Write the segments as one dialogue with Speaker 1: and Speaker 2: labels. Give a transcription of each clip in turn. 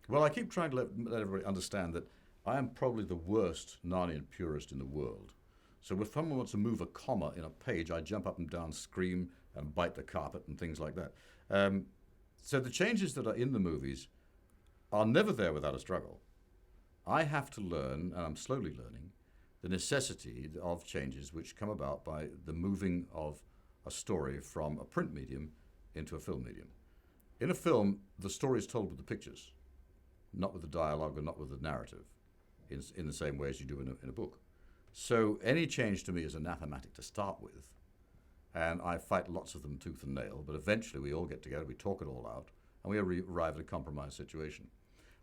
Speaker 1: Well, I keep trying to let everybody understand that I am probably the worst Narnian purist in the world. So if someone wants to move a comma in a page, I jump up and down, scream, and bite the carpet and things like that. Um, so the changes that are in the movies are never there without a struggle. I have to learn, and I'm slowly learning, the necessity of changes which come about by the moving of a story from a print medium into a film medium. In a film, the story is told with the pictures, not with the dialogue or not with the narrative, in the same way as you do in a book. So any change to me is anathematic to start with, and I fight lots of them tooth and nail, but eventually we all get together, we talk it all out, and we arrive at a compromise situation.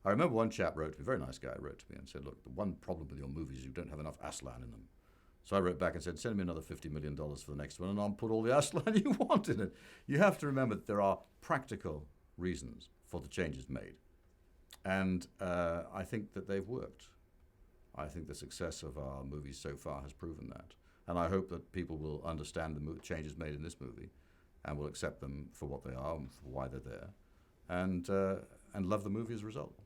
Speaker 1: I remember one chap wrote to me, a very nice guy wrote to me and said, look, the one problem with your movies is you don't have enough Aslan in them. So I wrote back and said, send me another $50 million for the next one and I'll put all the Aslan you want in it. You have to remember that there are practical reasons for the changes made. And I think that they've worked. I think the success of our movies so far has proven that. And I hope that people will understand the changes made in this movie and will accept them for what they are and for why they're there and love the movie as a result.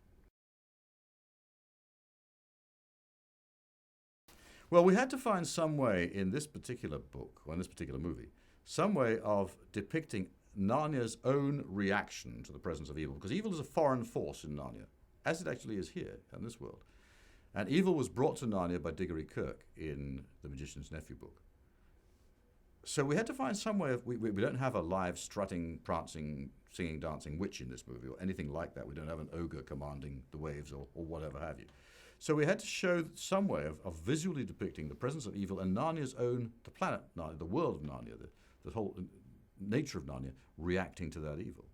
Speaker 1: Well, we had to find some way in this particular book, or in this particular movie, some way of depicting Narnia's own reaction to the presence of evil, because evil is a foreign force in Narnia, as it actually is here in this world. And evil was brought to Narnia by Diggory Kirk in The Magician's Nephew book. So we had to find some way of, we don't have a live strutting, prancing, singing, dancing witch in this movie or anything like that. We don't have an ogre commanding the waves or whatever have you. So we had to show some way of visually depicting the presence of evil and Narnia's own, the planet Narnia, the world of Narnia, the whole nature of Narnia reacting to that evil.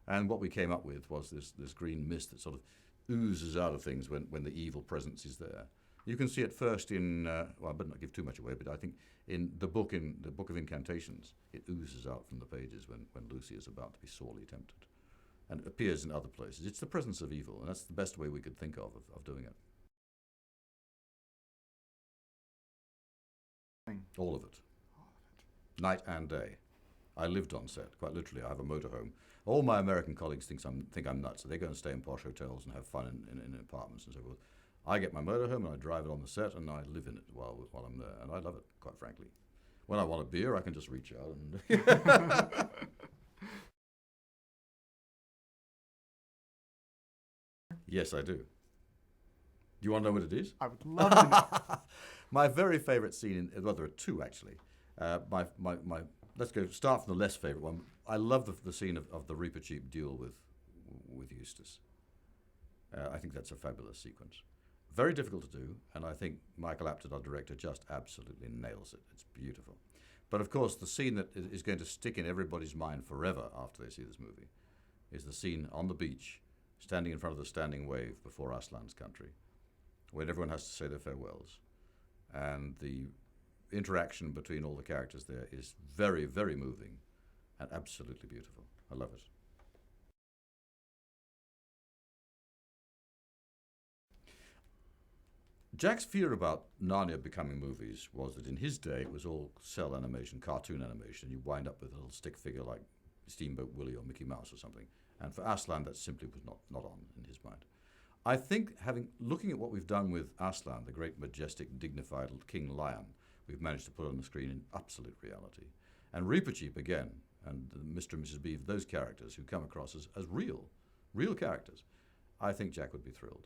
Speaker 1: And what we came up with was this green mist that sort of oozes out of things when the evil presence is there. You can see it first in, well, I better not give too much away, but I think in the Book of Incantations, it oozes out from the pages when Lucy is about to be sorely tempted. And it appears in other places. It's the presence of evil, and that's the best way we could think of doing it. All of it. Night and day. I lived on set, quite literally. I have a motorhome. All my American colleagues think I'm nuts, so they go and stay in posh hotels and have fun in apartments and so forth. I get my motorhome and I drive it on the set and I live in it while I'm there, and I love it, quite frankly. When I want a beer, I can just reach out and... Yes, I do. Do you want to know what it is?
Speaker 2: I would love to know.
Speaker 1: My very favourite scene, well, there are two actually. Let's start from the less favourite one. I love the scene of the Reaper Chief duel with Eustace. I think that's a fabulous sequence. Very difficult to do, and I think Michael Apted, our director, just absolutely nails it. It's beautiful. But of course, the scene that is going to stick in everybody's mind forever after they see this movie is the scene on the beach, standing in front of the standing wave before Aslan's country, when everyone has to say their farewells. And the interaction between all the characters there is very, very moving and absolutely beautiful. I love it. Jack's fear about Narnia becoming movies was that in his day it was all cell animation, cartoon animation. You wind up with a little stick figure like Steamboat Willie or Mickey Mouse or something. And for Aslan, that simply was not on in his mind. I think looking at what we've done with Aslan, the great, majestic, dignified king lion, we've managed to put on the screen in absolute reality. And Reaper Chief again, and Mr. and Mrs. Beeve, those characters who come across as real characters. I think Jack would be thrilled.